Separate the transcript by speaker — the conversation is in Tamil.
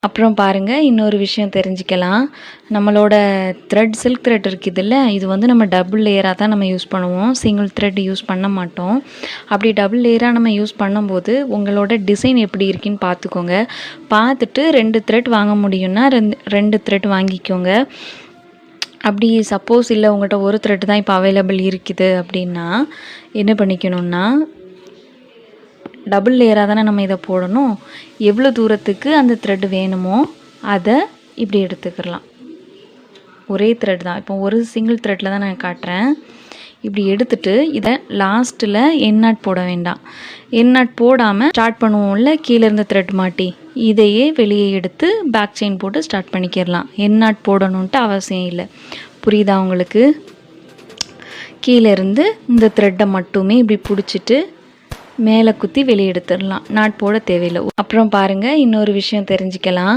Speaker 1: அப்புறம் பாருங்கள், இன்னொரு விஷயம் தெரிஞ்சுக்கலாம். நம்மளோட சில்க் த்ரெட் இருக்குதுல்ல, இது வந்து நம்ம டபுள் லேயராக தான் நம்ம யூஸ் பண்ணுவோம். சிங்கிள் த்ரெட் யூஸ் பண்ண மாட்டோம். அப்படி டபுள் லேயராக நம்ம யூஸ் பண்ணும்போது உங்களோட டிசைன் எப்படி இருக்குன்னு பார்த்துக்கோங்க. பார்த்துட்டு 2 த்ரெட் வாங்க முடியும்னா 2 த்ரெட் வாங்கிக்கோங்க. அப்படி சப்போஸ் இல்லை உங்கள்கிட்ட ஒரு த்ரெட் தான் இப்போ அவைலபிள் இருக்குது அப்படின்னா என்ன பண்ணிக்கணும்னா, டபுள் லேயராக தானே நம்ம இதை போடணும். எவ்வளோ தூரத்துக்கு அந்த த்ரெட் வேணுமோ அதை இப்படி எடுத்துக்கலாம். ஒரே த்ரெட் தான், இப்போ ஒரு சிங்கிள் த்ரெட்டில் தான் நான் காட்டுறேன். இப்படி எடுத்துட்டு இதை லாஸ்ட்டில் எண்ணாட் போட வேண்டாம். எண்ணாட் போடாமல் ஸ்டார்ட் பண்ணுவோம்ல, கீழே இருந்த த்ரெட் மாட்டி இதையே வெளியே எடுத்து பேக் செயின் போட்டு ஸ்டார்ட் பண்ணிக்கிடலாம். எண்ணாட் போடணுன்ட்டு அவசியம் இல்லை. புரியுதா உங்களுக்கு? கீழே இருந்து இந்த த்ரெட்டை மட்டுமே இப்படி பிடிச்சிட்டு மேலே குத்தி வெளியே எடுத்துடலாம். நாட் போட தேவையில்லை. அப்புறம் பாருங்கள், இன்னொரு விஷயம் தெரிஞ்சுக்கலாம்.